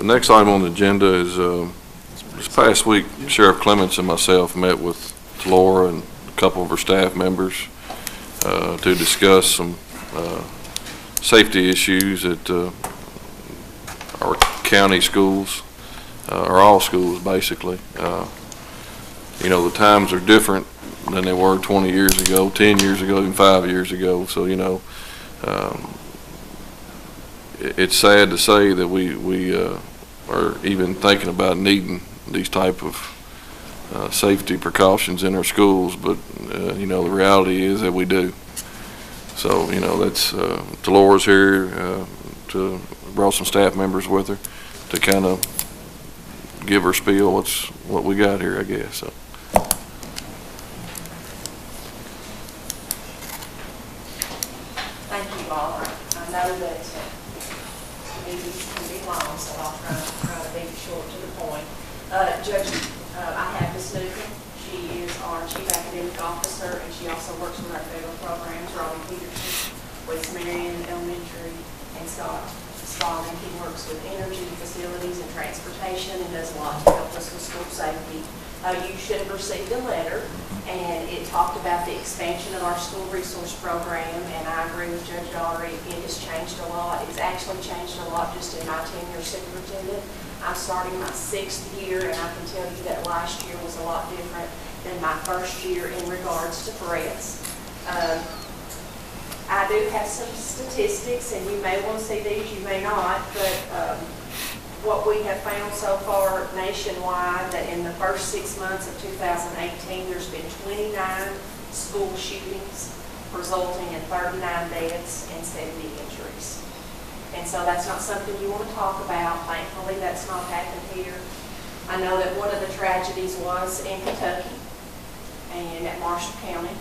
The next item on the agenda is this past week, Sheriff Clements and myself met with Laura and a couple of her staff members to discuss some safety issues at our county schools, or all schools basically. You know, the times are different than they were 20 years ago, 10 years ago, even 5 years ago. So, you know, it's sad to say that we are even thinking about needing these type of safety precautions in our schools, but you know, the reality is that we do. So, you know, that's Laura's here to brought some staff members with her to kind of give her spiel what we got here, I guess. So. Thank you all. I know that meetings can be long, so I'll try to be short to the point. Judge, I have Ms. Newcomb. She is our Chief Academic Officer, and she also works with our federal programs, Robbie Peterson, with Marion Elementary, and Scott Spalding. He works with energy, facilities, and transportation, and does a lot to help us with school safety. You should have received a letter, and it talked about the expansion of our school resource program, and I agree with Judge Daugherty. It has changed a lot. It's actually changed a lot just in my tenure superintendent. I'm starting my 6th year, and I can tell you that last year was a lot different than my first year in regards to threats. I do have some statistics, and you may want to see these, you may not, but what we have found so far nationwide, that in the first 6 months of 2018, there's been 29 school shootings, resulting in 39 deaths and 70 injuries. And so that's not something you want to talk about. Thankfully, that's not happened here. I know that one of the tragedies was in Kentucky and at Marshall County.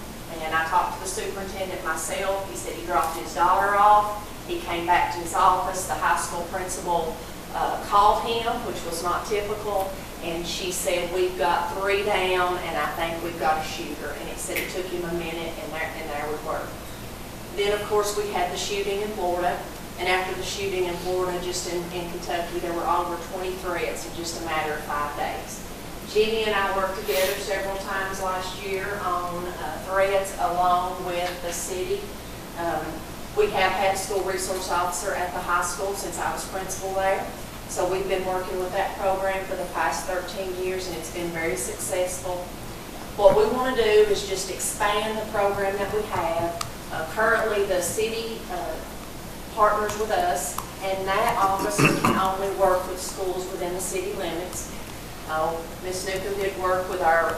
And I talked to the superintendent myself. He said he dropped his daughter off. He came back to his office. The high school principal called him, which was not typical. And she said, "We've got 3 down, and I think we've got a shooter." And he said it took him a minute, and there we were. Then, of course, we had the shooting in Florida. And after the shooting in Florida, just in Kentucky, there were over 20 threats in just a matter of 5 days. Jeannie and I worked together several times last year on threats along with the city. We have had a school resource officer at the high school since I was principal there. So we've been working with that program for the past 13 years, and it's been very successful. What we want to do is just expand the program that we have. Currently, the city partners with us, and that officer can only work with schools within the city limits. Ms. Newcomb did work with our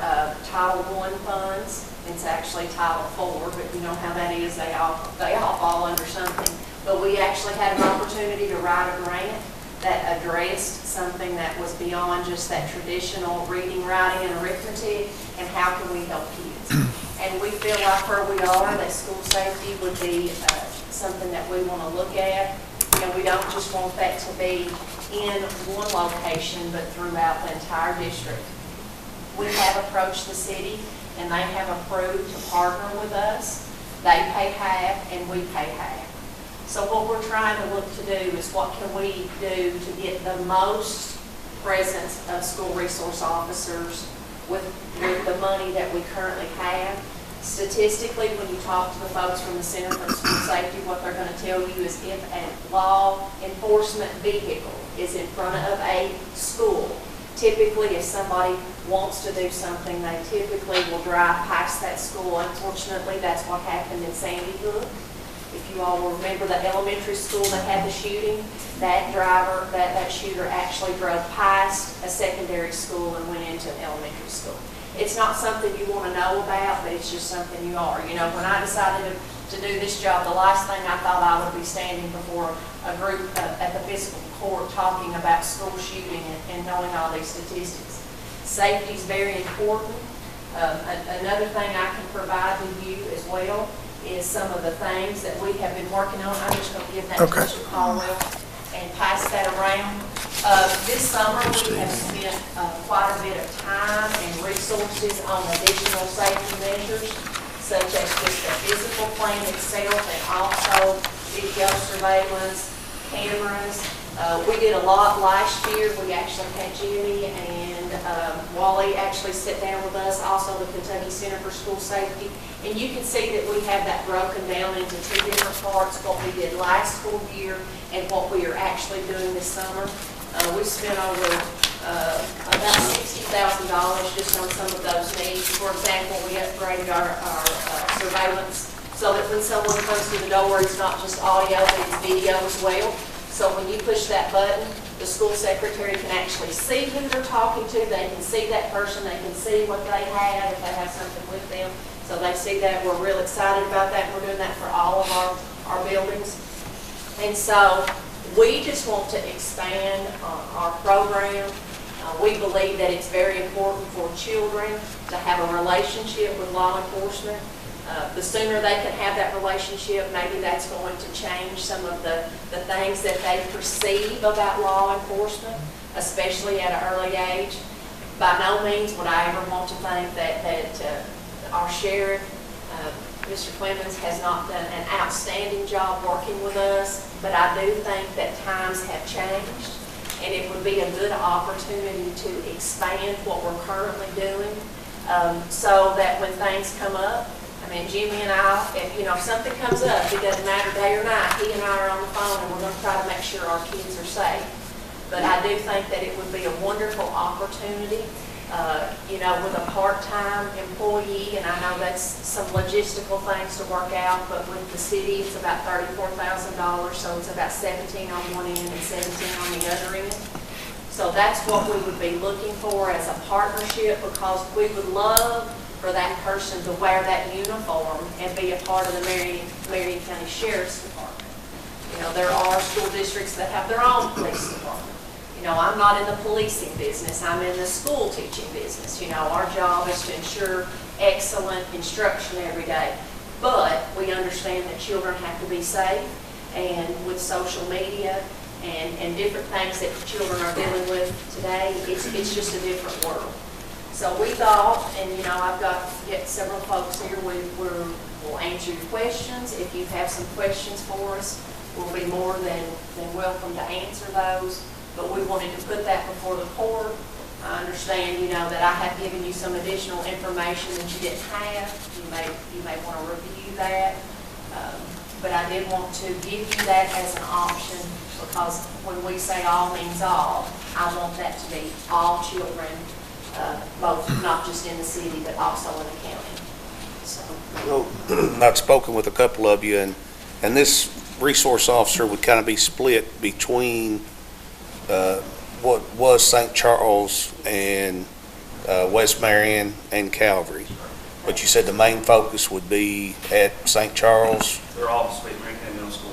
Title I funds. It's actually Title IV, but you know how that is. They all fall under something. But we actually had an opportunity to write a grant that addressed something that was beyond just that traditional reading, writing, and arithmetic, and how can we help kids. And we feel like where we are, that school safety would be something that we want to look at. You know, we don't just want that to be in one location, but throughout the entire district. We have approached the city, and they have approved to partner with us. They pay half, and we pay half. So what we're trying to look to do is what can we do to get the most presence of school resource officers with the money that we currently have. Statistically, when you talk to the folks from the Center for School Safety, what they're going to tell you is if a law enforcement vehicle is in front of a school, typically if somebody wants to do something, they typically will drive past that school. Unfortunately, that's what happened in Sandy Hook. If you all will remember the elementary school that had the shooting, that driver, that shooter actually drove past a secondary school and went into an elementary school. It's not something you want to know about, but it's just something you are. You know, when I decided to do this job, the last thing I thought I would be standing before a group at the fiscal court talking about school shooting and knowing all these statistics. Safety is very important. Another thing I can provide with you as well is some of the things that we have been working on. I'm just going to give that to Mr. Caldwell and pass that around. This summer we have spent quite a bit of time and resources on additional safety measures, such as just the physical plan itself, and also video surveillance, cameras, We did a lot last year. We actually had Jimmy and Wally actually sit down with us, also the Kentucky Center for School Safety. And you can see that we have that broken down into two different parts, what we did last school year and what we are actually doing this summer. We spent over about $60,000 just on some of those needs. For example, we upgraded our surveillance so that when someone comes to the door, it's not just audio, but it's video as well. So when you push that button, the school secretary can actually see who they're talking to. They can see that person. They can see what they have, if they have something with them. So they see that. We're real excited about that. We're doing that for all of our buildings. And so we just want to expand our program. We believe that it's very important for children to have a relationship with law enforcement. The sooner they can have that relationship, maybe that's going to change some of the things that they perceive about law enforcement, especially at an early age. By no means would I ever want to think that our sheriff, Mr. Clemens, has not done an outstanding job working with us, but I do think that times have changed, and it would be a good opportunity to expand what we're currently doing, so that when things come up, I mean, Jimmy and I, if something comes up, it doesn't matter day or night, he and I are on the phone and we're going to try to make sure our kids are safe. But I do think that it would be a wonderful opportunity, with a part-time employee, and I know that's some logistical things to work out, but with the city, it's about $34,000, so it's about 17 on one end and 17 on the other end. So that's what we would be looking for as a partnership, because we would love for that person to wear that uniform and be a part of the Marion County Sheriff's Department. There are school districts that have their own police department. I'm not in the policing business, I'm in the school teaching business. Our job is to ensure excellent instruction every day. But we understand that children have to be safe, and with social media and different things that children are dealing with today, it's just a different world. So we thought, and I've got several folks here, we'll answer your questions. If you have some questions for us, we'll be more than welcome to answer those. But we wanted to put that before the court. I understand, that I have given you some additional information that you didn't have. You may want to review that. But I did want to give you that as an option, because when we say all means all, I want that to be all children, both not just in the city, but also in the county. So. I've spoken with a couple of you, and this resource officer would kind of be split between what was St. Charles and West Marion and Calvary. But you said the main focus would be at St. Charles. They're all split Marion County Middle School,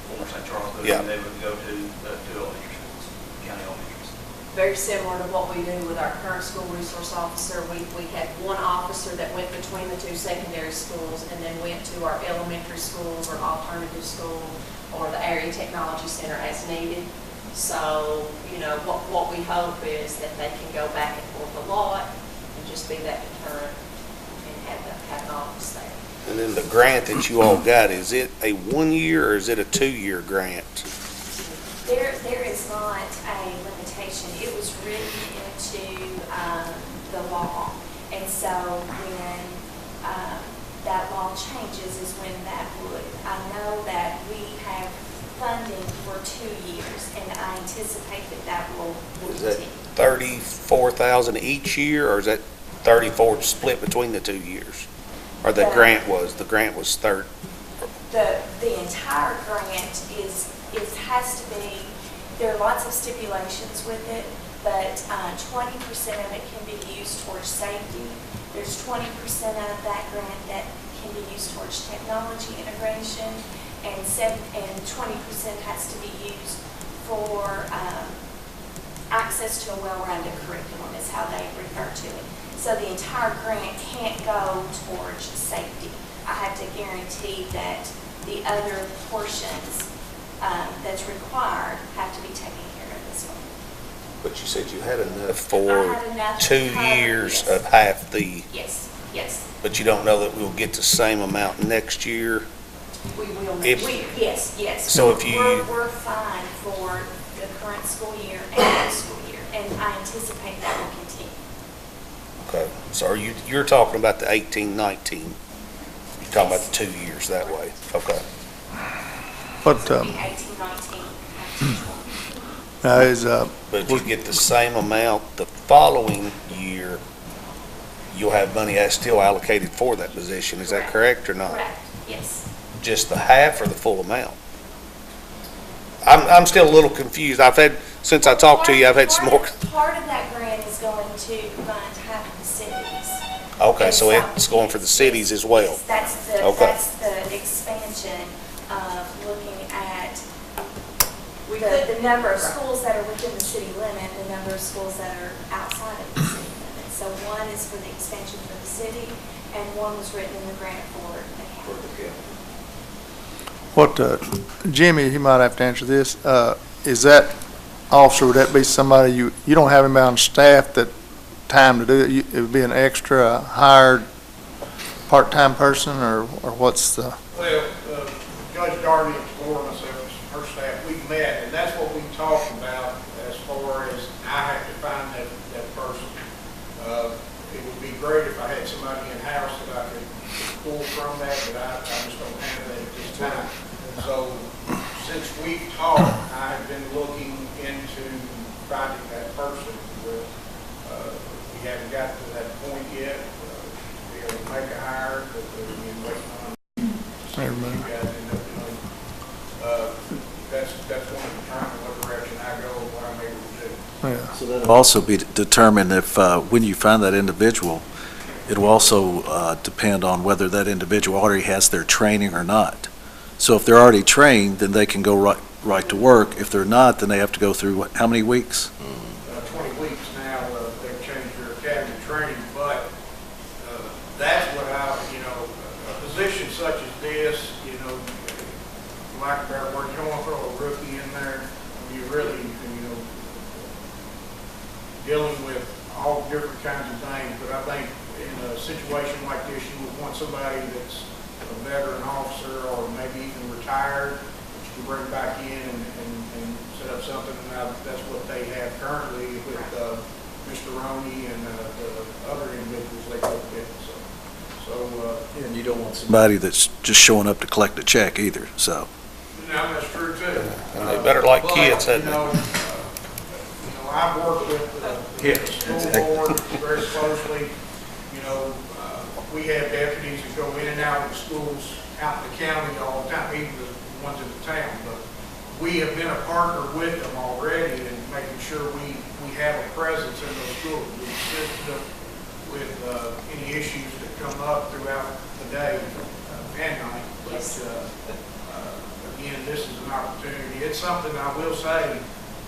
former St. Charles building. Yeah. They would go to the two elementary schools, county elementary schools. Very similar to what we do with our current school resource officer. We had one officer that went between the two secondary schools and then went to our elementary schools or alternative school or the area technology center as needed. So, what we hope is that they can go back and forth a lot and just be that deterrent and have an office there. And then the grant that you all got, is it a 1 year or is it a 2-year grant? There is not a limitation. It was written into the law, and so when that law changes is when that would. I know that we have funding for 2 years, and I anticipate that will Is that continue. $34,000 each year, or is that 34 split between the 2 years? Or the grant was 30. The entire grant has to be, there are lots of stipulations with it, but 20% of it can be used towards safety. There's 20% of that grant that can be used towards technology integration, and 20% has to be used for access to a well-rounded curriculum is how they refer to it. So the entire grant can't go towards safety. I have to guarantee that the other portions that's required have to be taken care of as well. But you said you had enough I for had enough 2 to cover, years yes. of half the, Yes. but you don't know that we'll get the same amount next year? We will. If- Yes. So if you- We're fine for the current school year and next school year, and I anticipate that will continue. Okay, so you're talking about the 18, 19? You're talking about the 2 years that way? Okay. But, So it'll be 18, 19, 19, 20. now is, But if you get the same amount the following year, you'll have money that's still allocated for that position. Is that correct or not? Correct, yes. Just the half or the full amount? I'm still a little confused. Since I talked to you, I've had some more. Part of that grant is going to fund half of the cities. Okay, so And it's going for the cities as well. Yes, Okay. that's the expansion of looking at the number of schools that are within the city limit, the number of schools that are outside of the city limit. So one is for the expansion for the city, and one was written in the grant for the county. what, Jimmy, he might have to answer this, is that officer, would that be somebody you don't have him on staff that time to do it? It would be an extra hired part-time person, or what's the? Well, Judge Darby and Laura, myself, her staff, we've met, and that's what we talked about as far as I have to find that person. It would be great if I had somebody in-house that I could pull from that, but I just don't have that at this time. So, since we've talked, I have been looking into finding that person. We haven't got to that point yet. We able to make a hire, but we've been waiting on. You guys end up doing. That's going to determine what direction I go, and what I'm able to do. Yeah. So that'll also be determined if, when you find that individual, it will also depend on whether that individual already has their training or not. So if they're already trained, then they can go right to work. If they're not, then they have to go through, how many weeks? 20 weeks now, they've changed their academy training, but that's what a position such as this, like a better word, you don't want to throw a rookie in there. You really, dealing with all different kinds of things, but I think in a situation like this, you would want somebody that's a veteran officer or maybe even retired, that you can bring back in and set up something. And that's what they have currently with Mr. Roney and the other individuals they go with. And you don't want somebody that's just showing up to collect a check either, so. Now, that's true too. And they better like kids, hadn't they? I've worked with the school board very closely. We have deputies that go in and out of the schools out in the county all the time, even the ones in the town. But we have been a partner with them already in making sure we have a presence in those schools. We assist them with any issues that come up throughout the day and night. But again, this is an opportunity. It's something I will say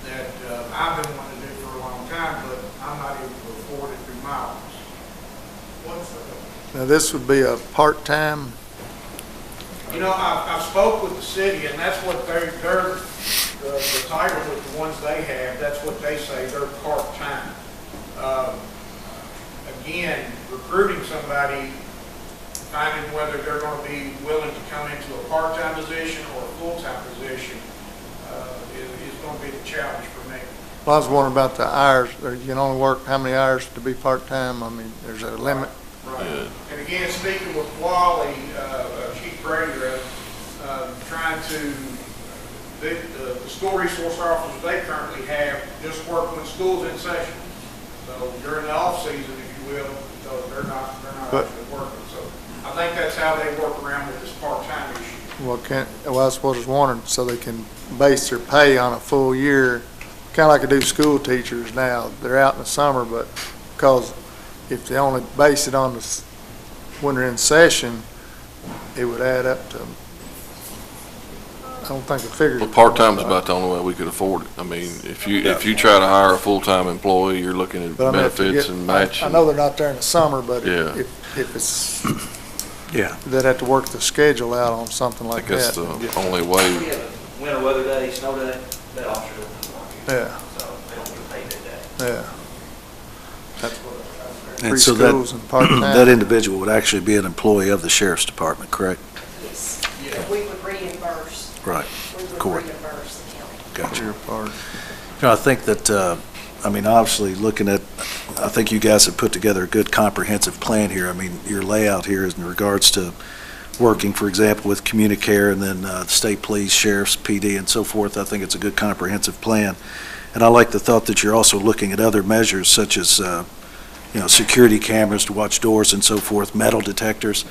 that I've been wanting to do for a long time, but I'm not able to afford it through my office. Now, this would be a part-time, I spoke with the city, and that's what the title with the ones they have, that's what they say, they're part-time. Again, recruiting somebody, finding whether they're going to be willing to come into a part-time position or a full-time position is going to be the challenge for me. well, I was wondering about the hours, or you can only work how many hours to be part-time? I mean, there's a limit. Right. And again, speaking with Wally, Chief Prater, trying to, the school resource officers they currently have just work when school's in session. So during the off-season, if you will, so they're not actually working. So I think that's how they work around with this part-time issue. Well, I suppose I was wondering, so they can base their pay on a full year, kind of like I do school teachers now. They're out in the summer, but because if they only base it on when they're in session, it would add up to, I don't think the figure. Well, part-time is about the only way we could afford it. I mean, if you try to hire a full-time employee, you're looking at But I mean, if you benefits get- and matching. I know they're not there in the summer, but Yeah. if it's, Yeah. they'd have to work the schedule out on something I like think that's that. the only We way. have a winter weather day, snow day, that officer doesn't work. Yeah, So they don't get paid that day. yeah. And so Preschools and part-time. that individual would actually be an employee of the sheriff's department, correct? Yes, we would reimburse. Right. We would Court. reimburse the county. Gotcha. Your part. I think that, obviously, I think you guys have put together a good comprehensive plan here. I mean, your layout here is in regards to working, for example, with Communicare and then state police, sheriffs, PD, and so forth. I think it's a good comprehensive plan. And I like the thought that you're also looking at other measures such as, security cameras to watch doors and so forth, metal detectors.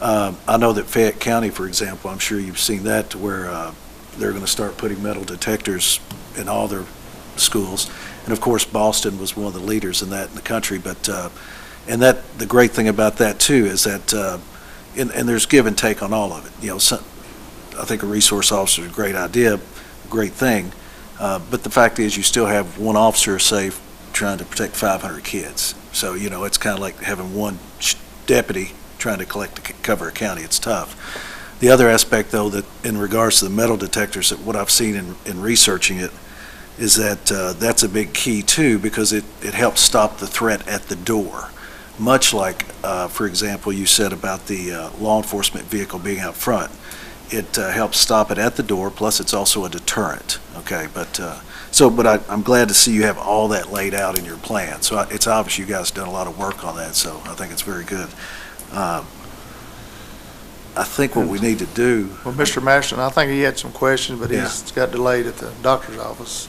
I know that Fayette County, for example, I'm sure you've seen that, to where they're going to start putting metal detectors in all their schools. And of course, Boston was one of the leaders in that in the country. But the great thing about that too is that, and there's give and take on all of it. I think a resource officer is a great idea, a great thing. But the fact is, you still have one officer, say, trying to protect 500 kids. So it's kind of like having one deputy trying to cover a county. It's tough. The other aspect, though, that in regards to the metal detectors, that what I've seen in researching it, is that that's a big key too, because it helps stop the threat at the door. Much like, for example, you said about the law enforcement vehicle being out front. It helps stop it at the door, plus it's also a deterrent, okay? But I'm glad to see you have all that laid out in your plan. So it's obvious you guys done a lot of work on that, so I think it's very good. I think what we need to do... Well, Mr. Masterson, I think he had some questions, but he's got delayed at the doctor's office.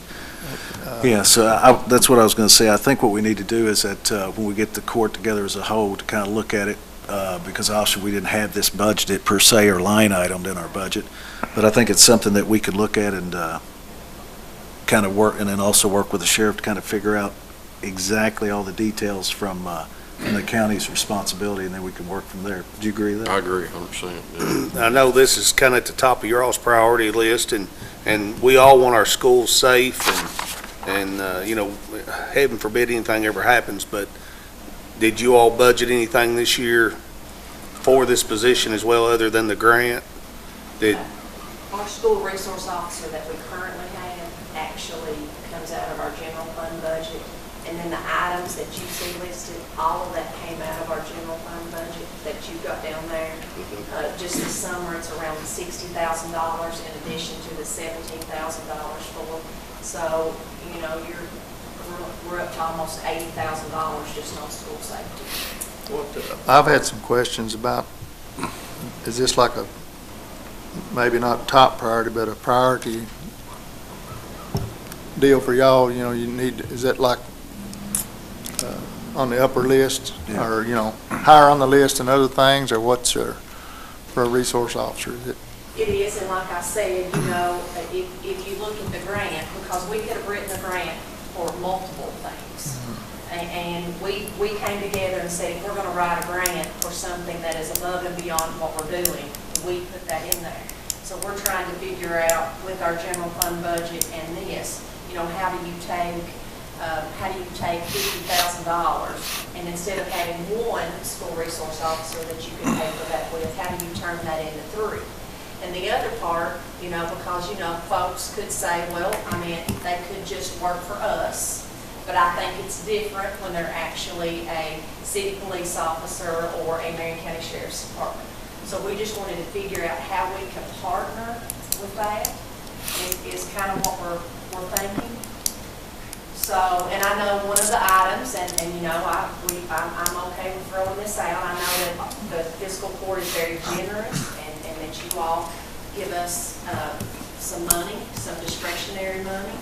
Yeah, so that's what I was going to say. I think what we need to do is that when we get the court together as a whole to kind of look at it, because obviously we didn't have this budgeted per se or line itemed in our budget, but I think it's something that we could look at and kind of work, and then also work with the sheriff to kind of figure out exactly all the details from the county's responsibility, and then we can work from there. Do you agree with that? I agree 100%. Yeah. I know this is kind of at the top of your all's priority list, and we all want our schools safe, and heaven forbid anything ever happens, but did you all budget anything this year for this position as well, other than the grant? Our school resource officer that we currently have actually comes out of our general fund budget. And then the items that you see listed, all of that came out of our general fund budget that you've got down there. Just this summer, it's around $60,000 in addition to the $17,000 for. So, we're up to almost $80,000 just on school safety. I've had some questions about, is this like a, maybe not top priority, but a priority deal for y'all? Is that like on the upper list, or higher on the list than other things, or what's for a resource officer? It is, and like I said, if you look at the grant, because we could have written the grant for multiple things, and we came together and said, if we're going to write a grant for something that is above and beyond what we're doing, we put that in there. So we're trying to figure out with our general fund budget and this, how do you take $50,000, and instead of having one school resource officer that you can pay for that with, how do you turn that into three? And the other part, because, folks could say, well, they could just work for us, but I think it's different when they're actually a city police officer or a Marion County Sheriff's Department. So we just wanted to figure out how we can partner with that, is kind of what we're thinking. So, and I know one of the items, and I'm okay with throwing this out. I know that the fiscal court is very generous, and that you all give us some money, some discretionary money.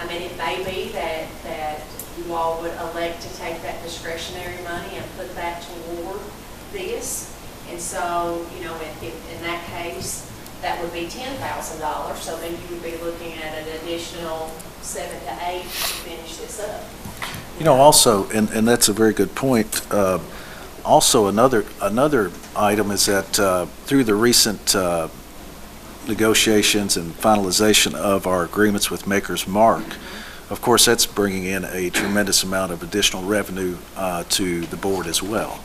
It may be that you all would elect to take that discretionary money and put that toward this. And so, in that case, that would be $10,000. So then you would be looking at an additional 7 to 8 to finish this up. Also, and that's a very good point. Also, another item is that through the recent negotiations and finalization of our agreements with Maker's Mark, of course, that's bringing in a tremendous amount of additional revenue to the board as well.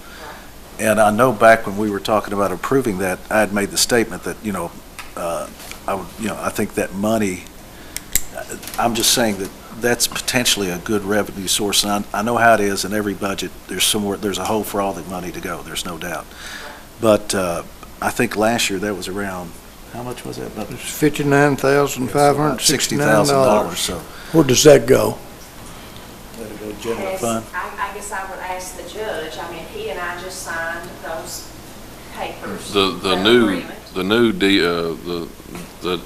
And I know back when we were talking about approving that, I had made the statement that I think that money. I'm just saying that that's potentially a good revenue source, and I know how it is in every budget. There's a hole for all the money to go. There's no doubt. But I think last year that was around, how much was that? About It's $59,569. So Where does that go? that'll go general As- fund. I guess I would ask the judge, I mean, he and I just signed those papers. The new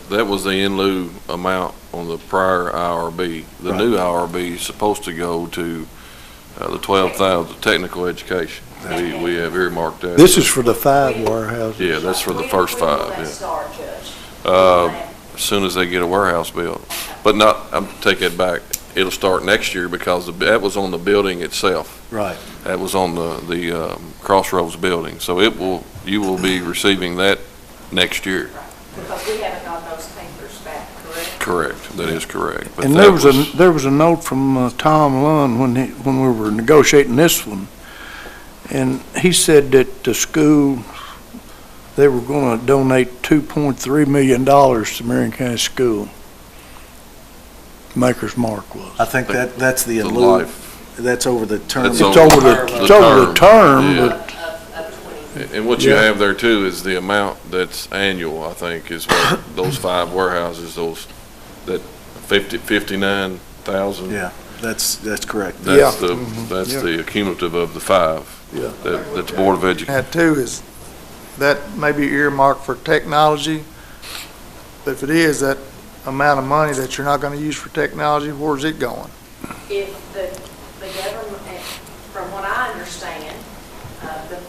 that was the in lieu amount on the prior IRB. The new IRB is supposed to go to the 12,000 technical education. We have earmarked that. This is for the 5 warehouses. Yeah, that's for the first When will 5, that yeah. start, Judge? As soon as they get a warehouse built. But not, take it back. It'll start next year because that was on the building itself. Right. That was on the Crossroads building. So you will be receiving that next year. Because we haven't got those papers back, correct? Correct. That is correct. But And that there was a note from Tom Lund when we were negotiating this one, and he said that the school, they were going to donate $2.3 million to Marion County School. Maker's Mark was. I think that's the in The lieu. life. That's over the term. That's It's over over the the term, Yeah. but Of 20. And what you Yeah. have there too is the amount that's annual, I think, is what those 5 warehouses, that 59,000. Yeah, that's correct. That's Yeah. that's Yeah. the cumulative of the 5. Yeah. That's Board of Education. That too is, that may be earmarked for technology. But if it is that amount of money that you're not gonna use for technology, where's it going? If the government, from what I understand,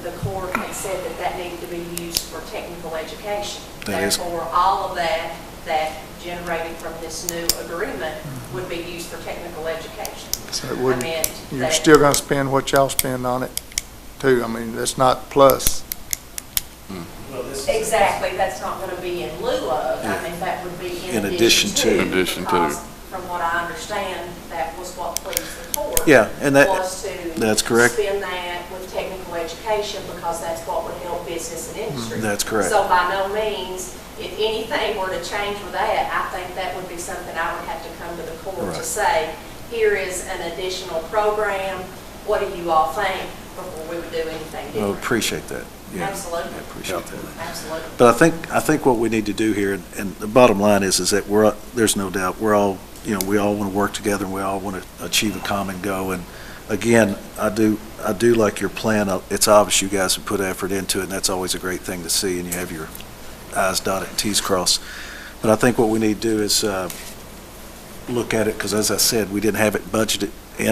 the court had said that needed to be used for technical education. That is- Therefore, all of that generated from this new agreement would be used for technical education. So it I wouldn't, meant you're that- still gonna spend what y'all spend on it too. I mean, that's not plus. Exactly, that's not gonna be in lieu of, I mean, that would be In in addition addition to. to. In addition to. Because from what I understand, that was what pleased the court. Yeah, and Was to. that's correct. Spend that with technical education because that's what would help business and industry. That's correct. So by no means, if anything were to change with that, I think that would be something I would have to come to the court to Right. say, here is an additional program, what do you all think before we would do anything I different? appreciate that. Yeah, Absolutely. I appreciate that. Absolutely. But I think what we need to do here, and the bottom line is that there's no doubt, we all want to work together and we all want to achieve a common goal. And again, I do like your plan. It's obvious you guys have put effort into it, and that's always a great thing to see, and you have your I's dotted and T's crossed. But I think what we need to do is look at it, because as I said, we didn't have it budgeted we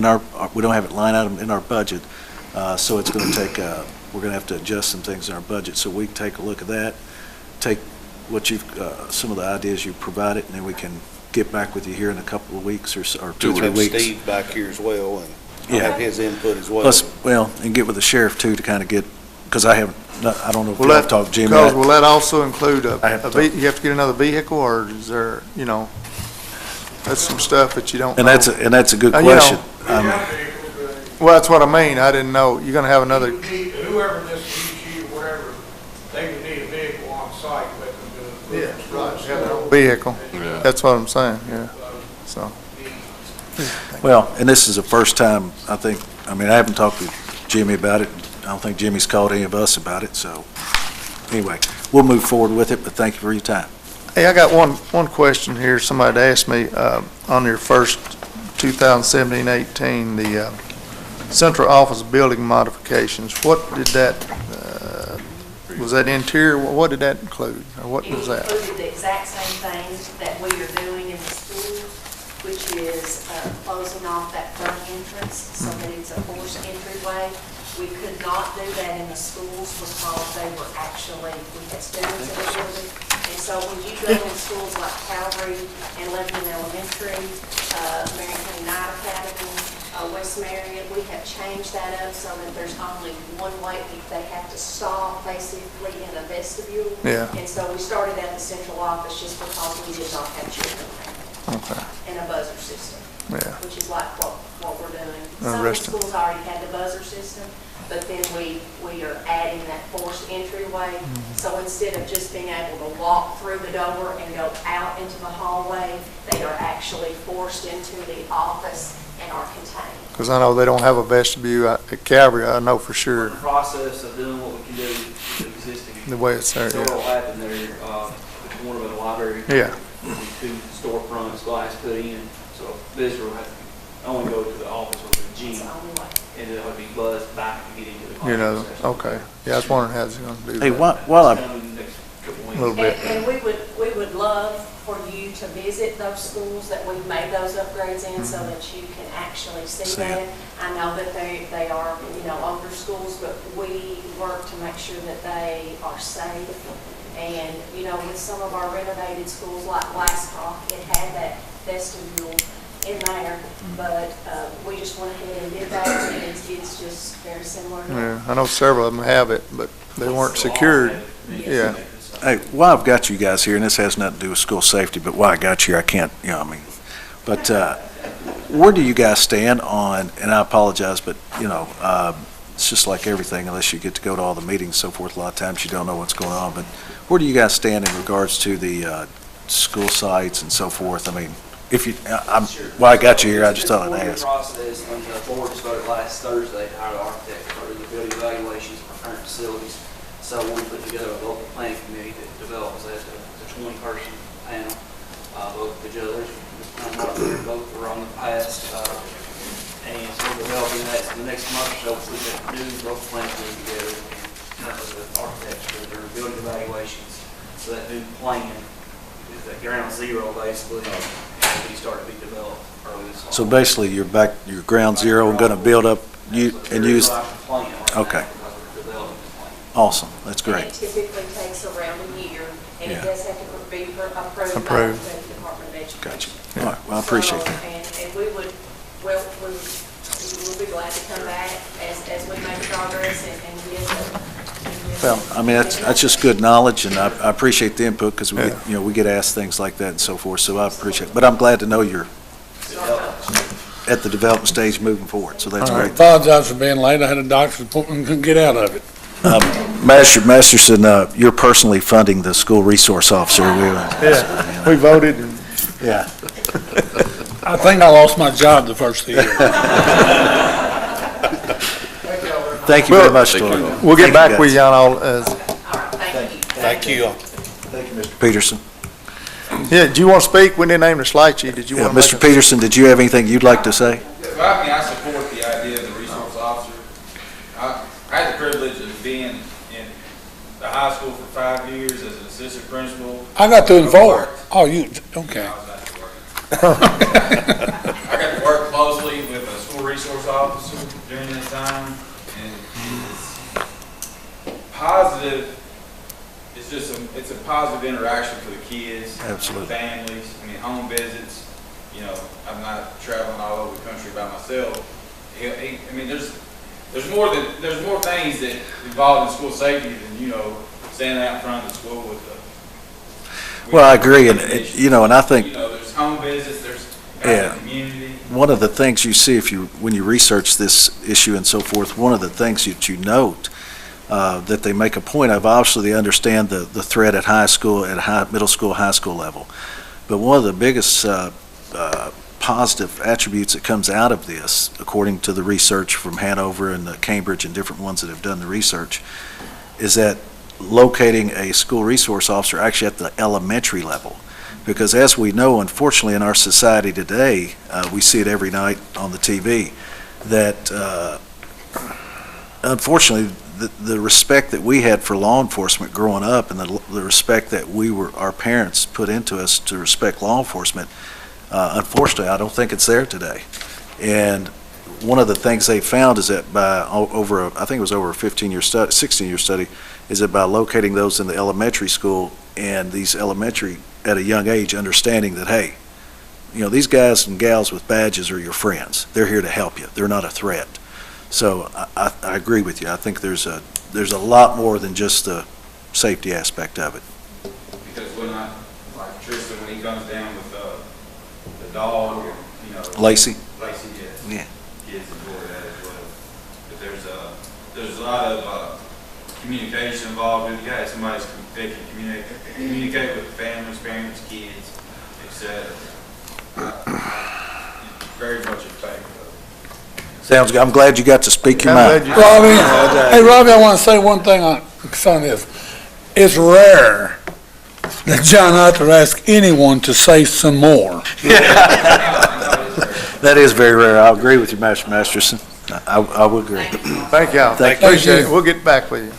don't have it line item in our budget. So it's going to take, we're going to have to adjust some things in our budget. So we can take a look at that, take what some of the ideas you provided, and then we can get back with you here in a couple of weeks or 2 or 3 We'll have weeks. Steve back here as well, and Yeah. have his input as well. Plus, and get with the sheriff too to kind of get, because I don't know if Will y'all that, talked, Jimmy. because will that also include I have you have to get another vehicle, or is there, that's some stuff that you don't know? And that's a good You know, question. Well, that's what I mean. I didn't know. You're gonna have another, Whoever this meets you, whatever, they would need a vehicle on site with them to. have their own vehicle. Yeah. That's what I'm saying, yeah. So, Well, and this is the first time, I haven't talked to Jimmy about it. I don't think Jimmy's called any of us about it, so anyway, we'll move forward with it, but thank you for your time. hey, I got one question here. Somebody asked me, on your first 2017-18, the central office building modifications, what did that, was that interior, what did that include? Or what was that? It included the exact same thing that we are doing in the schools, which is closing off that front entrance so that it's a forced entryway. We could not do that in the schools because they were we had students in the building. And so when you go in schools like Calvary and Lebanon Elementary, Marion County Night Academy, West Marion, we have changed that up so that there's only one way. They have to stop basically in a vestibule. Yeah. And so we started at the central office just because we did not have children there. Okay, And a buzzer system, yeah. which is like what we're doing. The Some of the rest of- schools already had the buzzer system, but then we are adding that forced entryway. Mm-hmm. So instead of just being able to walk through the door and go out into the hallway, they are actually forced into the office and are contained. Because I know they don't have a vestibule at Calvary, I know for sure, The process of doing what we can do with the existing. the way it's there, So yeah. what'll happen there, the one of them in the library. Yeah. Two storefronts, glass put in, so a visitor will have to only go to the office or the It's gym, the only way. and then it would be buzzed back to get into the class. You know, okay. Yeah, I was wondering how it's gonna do Hey, that. while It's I, coming in the next couple A weeks. little bit. And we would love for you to visit those schools that we've made those upgrades in so that you can actually see See it. that. I know that they are, older schools, but we work to make sure that they are safe. And, with some of our renovated schools like Glasscock, it had that vestibule in there, but we just went ahead and did that, and it's just very similar. Yeah, I know several of them have it, but they weren't secured. Yeah. hey, while I've got you guys here, and this has nothing to do with school safety, but while I got you here, I can't, but where do you guys stand on, and I apologize, but, it's just like everything, unless you get to go to all the meetings and so forth, a lot of times you don't know what's going on, but where do you guys stand in regards to the school sites and so forth? I mean, if you, while I got you here, I just thought I'd ask. It's a process, when the board voted last Thursday to hire the architect for the building evaluations for current facilities. So we put together a local planning committee that develops that, the 20-person panel. Both the judges, both were on the past, and so we're developing that in the next month or so. We get new local planning committee together and come up with architects for their building evaluations. So that new plan is that ground zero basically, and we start to be developed early this fall. So basically, you're ground zero and gonna build up, and use, okay. Awesome, that's And great. it typically takes around a year, and Yeah. it does have to be approved by the Approved. Department of Education. Gotcha. All right, well, I appreciate that. And we'll be glad to come back as we make progress and get Well, I mean, that's just good knowledge, and I appreciate the input, because we get asked things like that and so forth, so I appreciate it. But I'm glad to know you're at the development stage moving forward, so that's All right, great. apologize for being late. I had a doctor's appointment, couldn't get out of it. Masterson, you're personally funding the school resource officer. Yeah, we voted and Yeah. I think I lost my job the first of the year. Thank you very much, Tori. we'll get Thank you, back with guys. you on all, all right, thank you. Thank you. Thank you, Mr. Peterson. yeah, do you want to speak? We didn't aim to slight you. Did you Yeah, want to Mr. Peterson, did you have anything you'd like to say? Well, I support the idea of the resource officer. I had the privilege of being in the high school for 5 years as an assistant principal. I got to involve. Oh, you, okay. I was actually working. I got to work closely with a school resource officer during this time, and it's positive. It's a positive interaction for the kids, Absolutely. the families. I mean, home visits. I'm not traveling all over the country by myself. I mean, there's more things that involve in school safety than standing out in front of the school with the. Well, I agree, and I think There's home visits. There's Yeah. the community. one of the things you see when you research this issue and so forth, one of the things that you note that they make a point of, obviously they understand the threat at high school, at middle school, high school level. But one of the biggest positive attributes that comes out of this, according to the research from Hanover and Cambridge and different ones that have done the research, is that locating a school resource officer actually at the elementary level. Because as we know, unfortunately, in our society today, we see it every night on the TV, that unfortunately, the respect that we had for law enforcement growing up and the respect that our parents put into us to respect law enforcement, unfortunately, I don't think it's there today. And one of the things they found is that by I think it was over a 16-year study, is that by locating those in the elementary school and these elementary at a young age, understanding that, hey, these guys and gals with badges are your friends. They're here to help you. They're not a threat. So I agree with you. I think there's a lot more than just the safety aspect of it. Because like Tristan, when he comes down with the dog, Lacey? Lacey, yes. Yeah. Kids enjoy that as well. But there's a lot of communication involved with somebody that can communicate with families, parents, kids, etc. Very much in favor of it. Sounds good. I'm glad you got to speak your I'm mind. glad you- Robbie, hey, Robbie, I want to say one thing on this. It's rare that John Arthur asked anyone to say some more. That is very rare. I agree with you, Master Masterson. I would agree. Thank y'all. Thank you. Appreciate it. We'll get back with you.